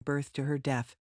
birth to her death,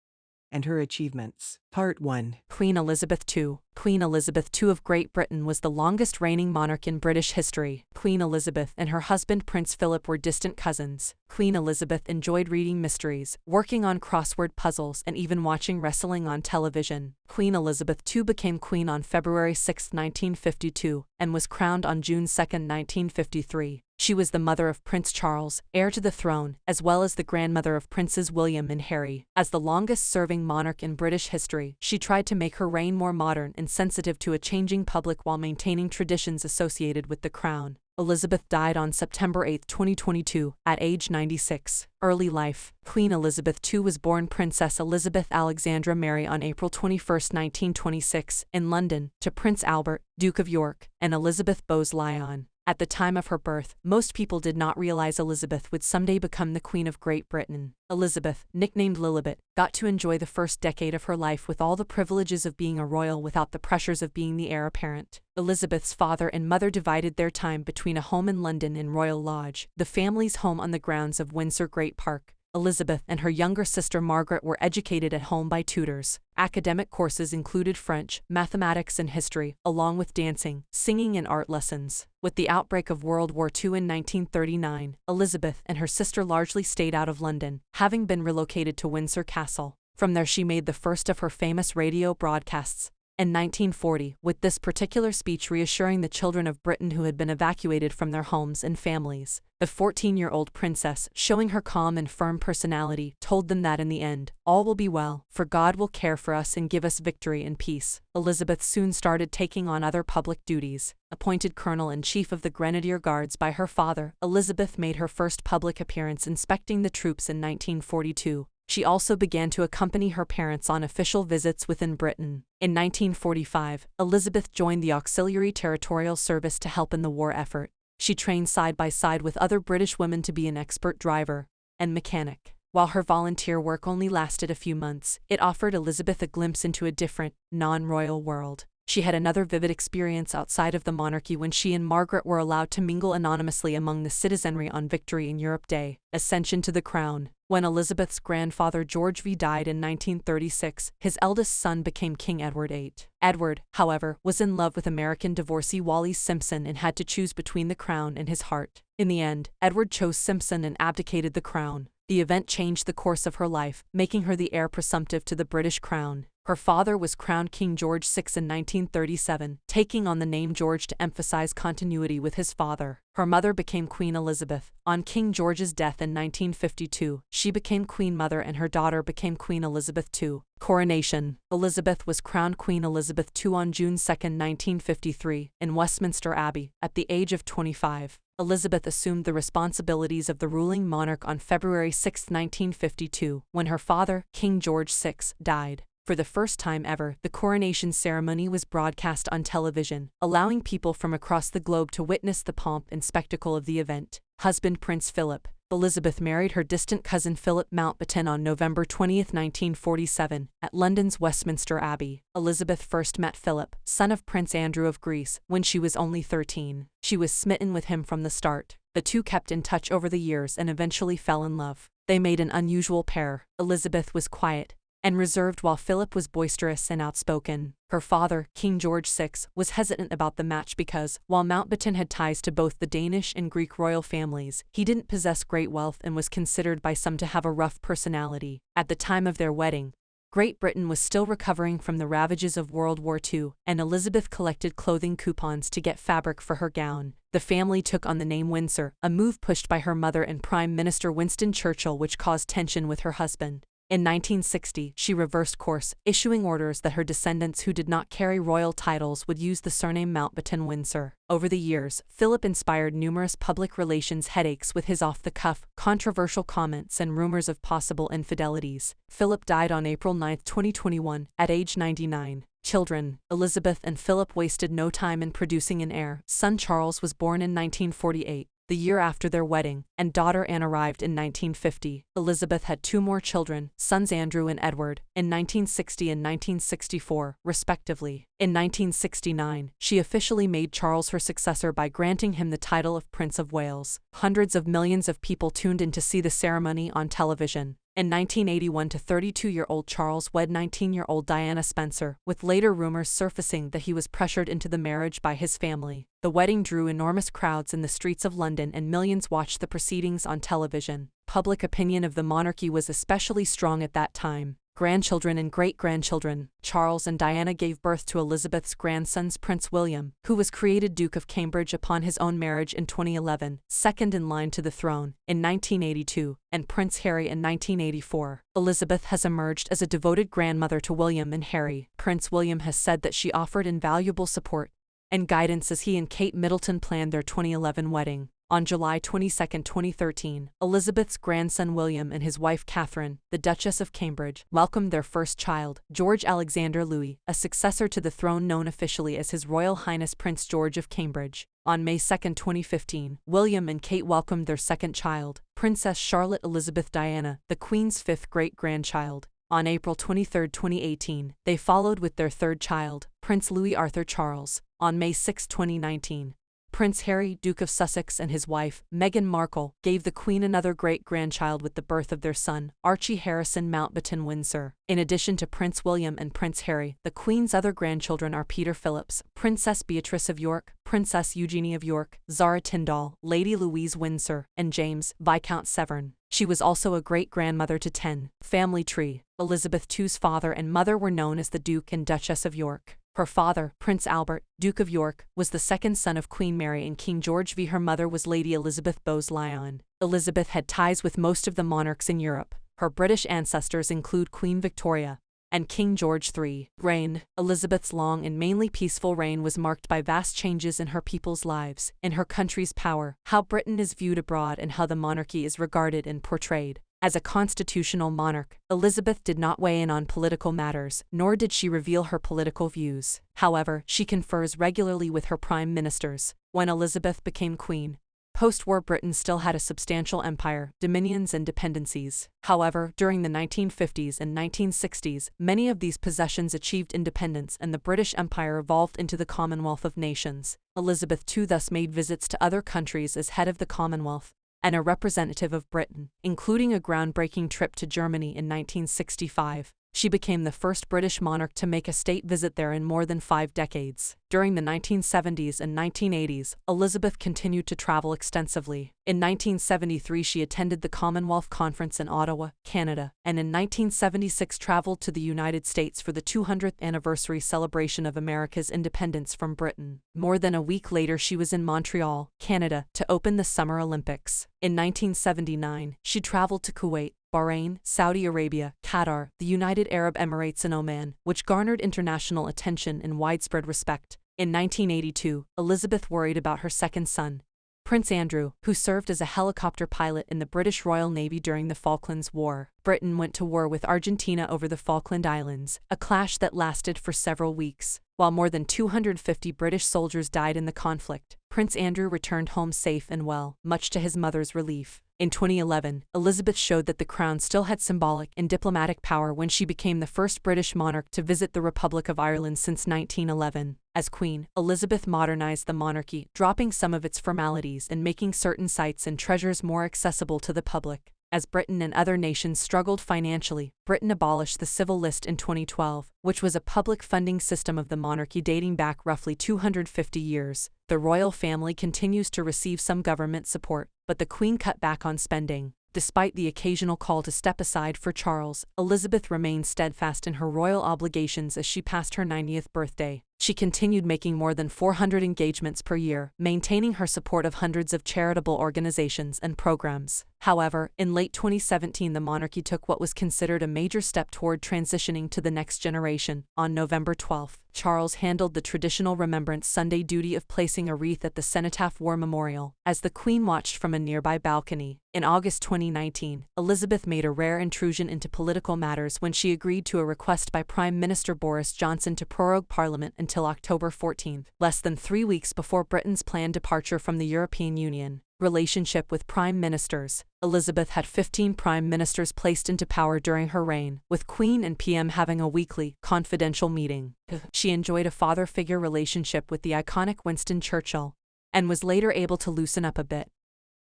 and her achievements. Part 1. Queen Elizabeth II. Queen Elizabeth II of Great Britain was the longest reigning monarch in British history. Queen Elizabeth and her husband Prince Philip were distant cousins. Queen Elizabeth enjoyed reading mysteries, working on crossword puzzles, and even watching wrestling on television. Queen Elizabeth II became queen on February 6, 1952, and was crowned on June 2, 1953. She was the mother of Prince Charles, heir to the throne, as well as the grandmother of Princes William and Harry. As the longest-serving monarch in British history, she tried to make her reign more modern and sensitive to a changing public while maintaining traditions associated with the crown. Elizabeth died on September 8, 2022, at age 96. Early life. Queen Elizabeth II was born Princess Elizabeth Alexandra Mary on April 21, 1926, in London, to Prince Albert, Duke of York, and Elizabeth Bowes-Lyon. At the time of her birth, most people did not realize Elizabeth would someday become the Queen of Great Britain. Elizabeth, nicknamed Lilibet, got to enjoy the first decade of her life with all the privileges of being a royal without the pressures of being the heir apparent. Elizabeth's father and mother divided their time between a home in London and Royal Lodge, the family's home on the grounds of Windsor Great Park. Elizabeth and her younger sister Margaret were educated at home by tutors. Academic courses included French, mathematics, and history, along with dancing, singing, and art lessons. With the outbreak of World War II in 1939, Elizabeth and her sister largely stayed out of London, having been relocated to Windsor Castle. From there she made the first of her famous radio broadcasts. In 1940, with this particular speech reassuring the children of Britain who had been evacuated from their homes and families, the 14-year-old princess, showing her calm and firm personality, told them that in the end, all will be well, for God will care for us and give us victory and peace. Elizabeth soon started taking on other public duties. Appointed Colonel-in-Chief of the Grenadier Guards by her father, Elizabeth made her first public appearance inspecting the troops in 1942. She also began to accompany her parents on official visits within Britain. In 1945, Elizabeth joined the Auxiliary Territorial Service to help in the war effort. She trained side by side with other British women to be an expert driver and mechanic. While her volunteer work only lasted a few months, it offered Elizabeth a glimpse into a different, non-royal world. She had another vivid experience outside of the monarchy when she and Margaret were allowed to mingle anonymously among the citizenry on Victory in Europe Day, Ascension to the Crown. When Elizabeth's grandfather George V died in 1936, his eldest son became King Edward VIII. Edward, however, was in love with American divorcee Wallis Simpson and had to choose between the crown and his heart. In the end, Edward chose Simpson and abdicated the crown. The event changed the course of her life, making her the heir presumptive to the British crown. Her father was crowned King George VI in 1937, taking on the name George to emphasize continuity with his father. Her mother became Queen Elizabeth. On King George's death in 1952, she became Queen Mother and her daughter became Queen Elizabeth II. Coronation. Elizabeth was crowned Queen Elizabeth II on June 2, 1953, in Westminster Abbey, at the age of 25. Elizabeth assumed the responsibilities of the ruling monarch on February 6, 1952, when her father, King George VI, died. For the first time ever, the coronation ceremony was broadcast on television, allowing people from across the globe to witness the pomp and spectacle of the event. Husband Prince Philip. Elizabeth married her distant cousin Philip Mountbatten on November 20, 1947, at London's Westminster Abbey. Elizabeth first met Philip, son of Prince Andrew of Greece, when she was only 13. She was smitten with him from the start. The two kept in touch over the years and eventually fell in love. They made an unusual pair. Elizabeth was quiet and reserved while Philip was boisterous and outspoken. Her father, King George VI, was hesitant about the match because, while Mountbatten had ties to both the Danish and Greek royal families, he didn't possess great wealth and was considered by some to have a rough personality. At the time of their wedding, Great Britain was still recovering from the ravages of World War II, and Elizabeth collected clothing coupons to get fabric for her gown. The family took on the name Windsor, a move pushed by her mother and Prime Minister Winston Churchill which caused tension with her husband. In 1960, she reversed course, issuing orders that her descendants who did not carry royal titles would use the surname Mountbatten-Windsor. Over the years, Philip inspired numerous public relations headaches with his off-the-cuff, controversial comments and rumors of possible infidelities. Philip died on April 9, 2021, at age 99. Children. Elizabeth and Philip wasted no time in producing an heir. Son Charles was born in 1948. The year after their wedding, and daughter Anne arrived in 1950. Elizabeth had two more children, sons Andrew and Edward, in 1960 and 1964, respectively. In 1969, she officially made Charles her successor by granting him the title of Prince of Wales. Hundreds of millions of people tuned in to see the ceremony on television. In 1981, 32-year-old Charles wed 19-year-old Diana Spencer, with later rumors surfacing that he was pressured into the marriage by his family. The wedding drew enormous crowds in the streets of London and millions watched the proceedings on television. Public opinion of the monarchy was especially strong at that time. Grandchildren and great-grandchildren. Charles and Diana gave birth to Elizabeth's grandsons Prince William, who was created Duke of Cambridge upon his own marriage in 2011, second in line to the throne, in 1982, and Prince Harry in 1984. Elizabeth has emerged as a devoted grandmother to William and Harry. Prince William has said that she offered invaluable support and guidance as he and Kate Middleton planned their 2011 wedding. On July 22, 2013, Elizabeth's grandson William and his wife Catherine, the Duchess of Cambridge, welcomed their first child, George Alexander Louis, a successor to the throne known officially as His Royal Highness Prince George of Cambridge. On May 2, 2015, William and Kate welcomed their second child, Princess Charlotte Elizabeth Diana, the Queen's fifth great-grandchild. On April 23, 2018, they followed with their third child, Prince Louis Arthur Charles. On May 6, 2019, Prince Harry, Duke of Sussex, and his wife, Meghan Markle, gave the Queen another great-grandchild with the birth of their son, Archie Harrison Mountbatten Windsor. In addition to Prince William and Prince Harry, the Queen's other grandchildren are Peter Phillips, Princess Beatrice of York, Princess Eugenie of York, Zara Tyndall, Lady Louise Windsor, and James, Viscount Severn. She was also a great-grandmother to 10. Family tree. Elizabeth II's father and mother were known as the Duke and Duchess of York. Her father, Prince Albert, Duke of York, was the second son of Queen Mary and King George V. Her mother was Lady Elizabeth Bowes-Lyon. Elizabeth had ties with most of the monarchs in Europe. Her British ancestors include Queen Victoria and King George III. Reign. Elizabeth's long and mainly peaceful reign was marked by vast changes in her people's lives, in her country's power, how Britain is viewed abroad, and how the monarchy is regarded and portrayed. As a constitutional monarch, Elizabeth did not weigh in on political matters, nor did she reveal her political views. However, she confers regularly with her prime ministers. When Elizabeth became queen, post-war Britain still had a substantial empire, dominions and dependencies. However, during the 1950s and 1960s, many of these possessions achieved independence and the British Empire evolved into the Commonwealth of Nations. Elizabeth II thus made visits to other countries as head of the Commonwealth and a representative of Britain, including a groundbreaking trip to Germany in 1965. She became the first British monarch to make a state visit there in more than 5 decades. During the 1970s and 1980s, Elizabeth continued to travel extensively. In 1973 she attended the Commonwealth Conference in Ottawa, Canada, and in 1976 traveled to the United States for the 200th anniversary celebration of America's independence from Britain. More than a week later she was in Montreal, Canada, to open the Summer Olympics. In 1979, she traveled to Kuwait, Bahrain, Saudi Arabia, Qatar, the United Arab Emirates and Oman, which garnered international attention and widespread respect. In 1982, Elizabeth worried about her second son, Prince Andrew, who served as a helicopter pilot in the British Royal Navy during the Falklands War. Britain went to war with Argentina over the Falkland Islands, a clash that lasted for several weeks. While more than 250 British soldiers died in the conflict, Prince Andrew returned home safe and well, much to his mother's relief. In 2011, Elizabeth showed that the crown still had symbolic and diplomatic power when she became the first British monarch to visit the Republic of Ireland since 1911. As Queen, Elizabeth modernized the monarchy, dropping some of its formalities and making certain sites and treasures more accessible to the public. As Britain and other nations struggled financially, Britain abolished the civil list in 2012, which was a public funding system of the monarchy dating back roughly 250 years. The royal family continues to receive some government support, but the Queen cut back on spending. Despite the occasional call to step aside for Charles, Elizabeth remained steadfast in her royal obligations as she passed her 90th birthday. She continued making more than 400 engagements per year, maintaining her support of hundreds of charitable organizations and programs. However, in late 2017 the monarchy took what was considered a major step toward transitioning to the next generation. On November 12, Charles handled the traditional Remembrance Sunday duty of placing a wreath at the Cenotaph War Memorial, as the Queen watched from a nearby balcony. In August 2019, Elizabeth made a rare intrusion into political matters when she agreed to a request by Prime Minister Boris Johnson to prorogue Parliament until October 14, less than 3 weeks before Britain's planned departure from the European Union. Relationship with Prime Ministers. Elizabeth had 15 Prime Ministers placed into power during her reign, with Queen and PM having a weekly, confidential meeting. She enjoyed a father-figure relationship with the iconic Winston Churchill, and was later able to loosen up a bit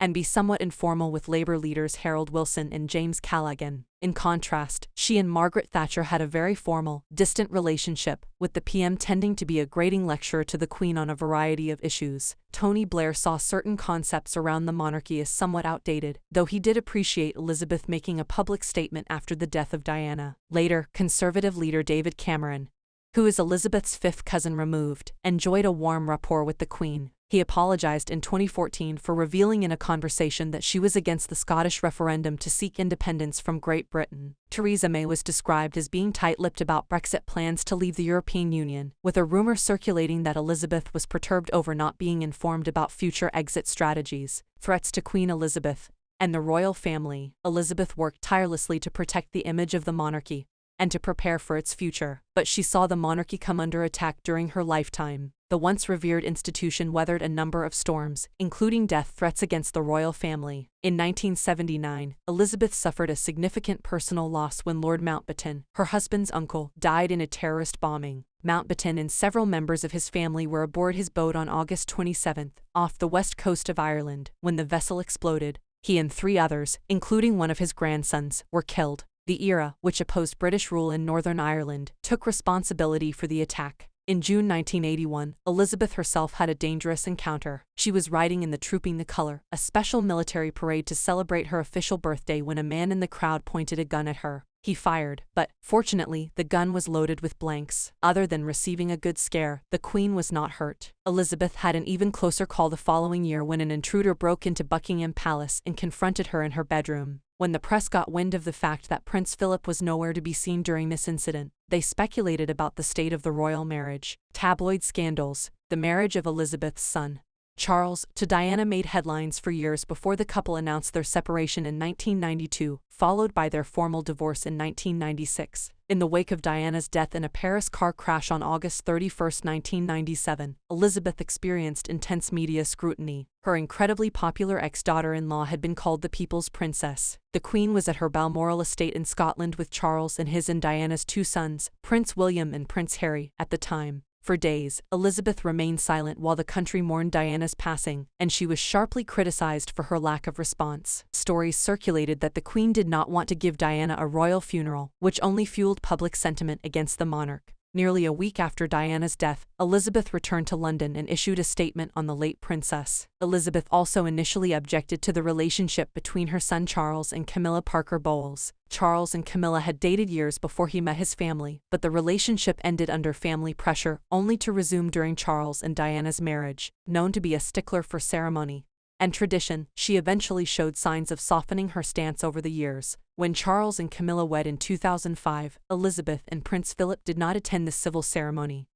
and be somewhat informal with Labour leaders Harold Wilson and James Callaghan. In contrast, she and Margaret Thatcher had a very formal, distant relationship, with the PM tending to be a grating lecturer to the Queen on a variety of issues. Tony Blair saw certain concepts around the monarchy as somewhat outdated, though he did appreciate Elizabeth making a public statement after the death of Diana. Later, Conservative leader David Cameron, who is Elizabeth's fifth cousin removed, enjoyed a warm rapport with the Queen. He apologized in 2014 for revealing in a conversation that she was against the Scottish referendum to seek independence from Great Britain. Theresa May was described as being tight-lipped about Brexit plans to leave the European Union, with a rumor circulating that Elizabeth was perturbed over not being informed about future exit strategies. Threats to Queen Elizabeth and the royal family. Elizabeth worked tirelessly to protect the image of the monarchy and to prepare for its future, but she saw the monarchy come under attack during her lifetime. The once revered institution weathered a number of storms, including death threats against the royal family. In 1979, Elizabeth suffered a significant personal loss when Lord Mountbatten, her husband's uncle, died in a terrorist bombing. Mountbatten and several members of his family were aboard his boat on August 27, off the west coast of Ireland. When the vessel exploded, he and 3 others, including one of his grandsons, were killed. The ERA, which opposed British rule in Northern Ireland, took responsibility for the attack. In June 1981, Elizabeth herself had a dangerous encounter. She was riding in the Trooping the Colour, a special military parade to celebrate her official birthday, when a man in the crowd pointed a gun at her. He fired, but, fortunately, the gun was loaded with blanks. Other than receiving a good scare, the Queen was not hurt. Elizabeth had an even closer call the following year when an intruder broke into Buckingham Palace and confronted her in her bedroom. When the press got wind of the fact that Prince Philip was nowhere to be seen during this incident, they speculated about the state of the royal marriage. Tabloid scandals. The marriage of Elizabeth's son, Charles, to Diana made headlines for years before the couple announced their separation in 1992, followed by their formal divorce in 1996. In the wake of Diana's death in a Paris car crash on August 31, 1997, Elizabeth experienced intense media scrutiny. Her incredibly popular ex-daughter-in-law had been called the People's Princess. The Queen was at her Balmoral estate in Scotland with Charles and his and Diana's 2 sons, Prince William and Prince Harry, at the time. For days, Elizabeth remained silent while the country mourned Diana's passing, and she was sharply criticized for her lack of response. Stories circulated that the Queen did not want to give Diana a royal funeral, which only fueled public sentiment against the monarch. Nearly a week after Diana's death, Elizabeth returned to London and issued a statement on the late princess. Elizabeth also initially objected to the relationship between her son Charles and Camilla Parker Bowles. Charles and Camilla had dated years before he met his family, but the relationship ended under family pressure, only to resume during Charles and Diana's marriage. Known to be a stickler for ceremony and tradition, she eventually showed signs of softening her stance over the years. When Charles and Camilla wed in 2005, Elizabeth and Prince Philip did not attend the civil ceremony,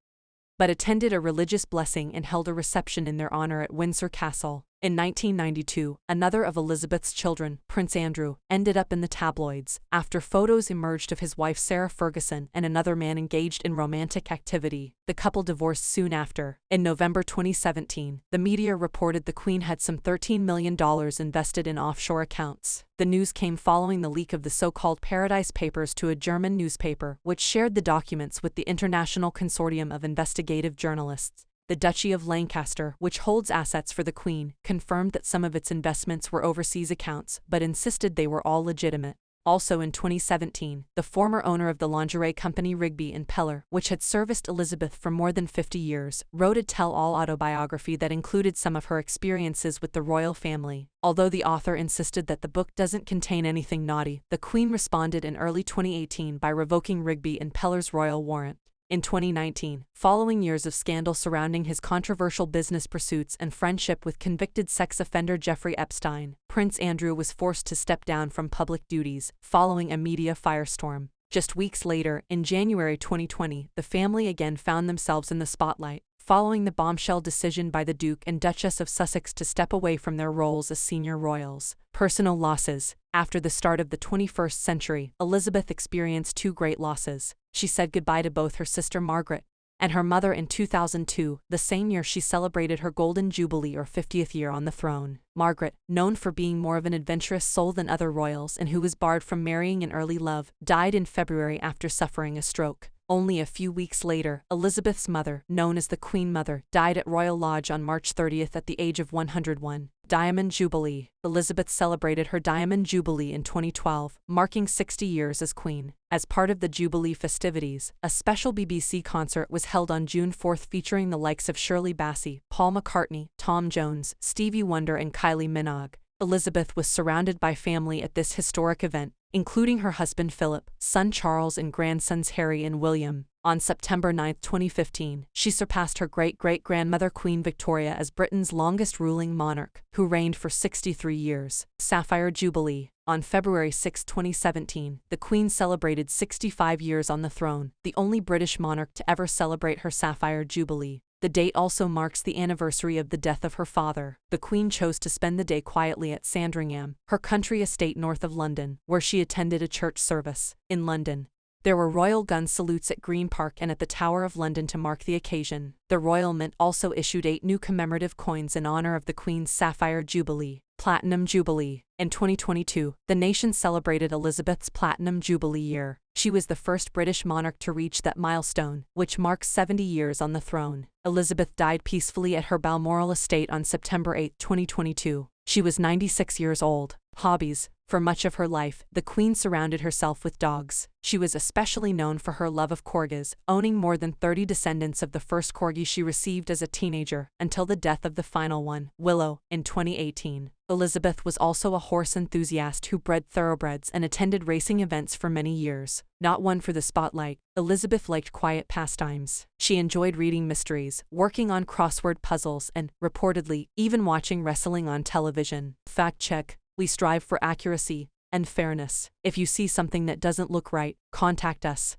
but attended a religious blessing and held a reception in their honor at Windsor Castle. In 1992, another of Elizabeth's children, Prince Andrew, ended up in the tabloids after photos emerged of his wife Sarah Ferguson and another man engaged in romantic activity. The couple divorced soon after. In November 2017, the media reported the Queen had some $13 million invested in offshore accounts. The news came following the leak of the so-called Paradise Papers to a German newspaper, which shared the documents with the International Consortium of Investigative Journalists. The Duchy of Lancaster, which holds assets for the Queen, confirmed that some of its investments were overseas accounts, but insisted they were all legitimate. Also in 2017, the former owner of the lingerie company Rigby and Peller, which had serviced Elizabeth for more than 50 years, wrote a tell-all autobiography that included some of her experiences with the royal family. Although the author insisted that the book doesn't contain anything naughty, the Queen responded in early 2018 by revoking Rigby and Peller's royal warrant. In 2019, following years of scandal surrounding his controversial business pursuits and friendship with convicted sex offender Jeffrey Epstein, Prince Andrew was forced to step down from public duties, following a media firestorm. Just weeks later, in January 2020, the family again found themselves in the spotlight, following the bombshell decision by the Duke and Duchess of Sussex to step away from their roles as senior royals. Personal losses. After the start of the 21st century, Elizabeth experienced 2 great losses. She said goodbye to both her sister Margaret and her mother in 2002, the same year she celebrated her Golden Jubilee or 50th year on the throne. Margaret, known for being more of an adventurous soul than other royals and who was barred from marrying in early love, died in February after suffering a stroke. Only a few weeks later, Elizabeth's mother, known as the Queen Mother, died at Royal Lodge on March 30 at the age of 101. Diamond Jubilee. Elizabeth celebrated her Diamond Jubilee in 2012, marking 60 years as Queen. As part of the Jubilee festivities, a special BBC concert was held on June 4 featuring the likes of Shirley Bassey, Paul McCartney, Tom Jones, Stevie Wonder and Kylie Minogue. Elizabeth was surrounded by family at this historic event, including her husband Philip, son Charles and grandsons Harry and William. On September 9, 2015, she surpassed her great-great-grandmother Queen Victoria as Britain's longest ruling monarch, who reigned for 63 years. Sapphire Jubilee. On February 6, 2017, the Queen celebrated 65 years on the throne, the only British monarch to ever celebrate her Sapphire Jubilee. The date also marks the anniversary of the death of her father. The Queen chose to spend the day quietly at Sandringham, her country estate north of London, where she attended a church service. In London, there were royal gun salutes at Green Park and at the Tower of London to mark the occasion. The Royal Mint also issued 8 new commemorative coins in honor of the Queen's Sapphire Jubilee. Platinum Jubilee. In 2022, the nation celebrated Elizabeth's Platinum Jubilee year. She was the first British monarch to reach that milestone, which marks 70 years on the throne. Elizabeth died peacefully at her Balmoral estate on September 8, 2022. She was 96 years old. Hobbies. For much of her life, the Queen surrounded herself with dogs. She was especially known for her love of corgis, owning more than 30 descendants of the first corgi she received as a teenager, until the death of the final one, Willow, in 2018. Elizabeth was also a horse enthusiast who bred thoroughbreds and attended racing events for many years. Not one for the spotlight, Elizabeth liked quiet pastimes. She enjoyed reading mysteries, working on crossword puzzles and, reportedly, even watching wrestling on television. Fact check. We strive for accuracy and fairness. If you see something that doesn't look right, contact us.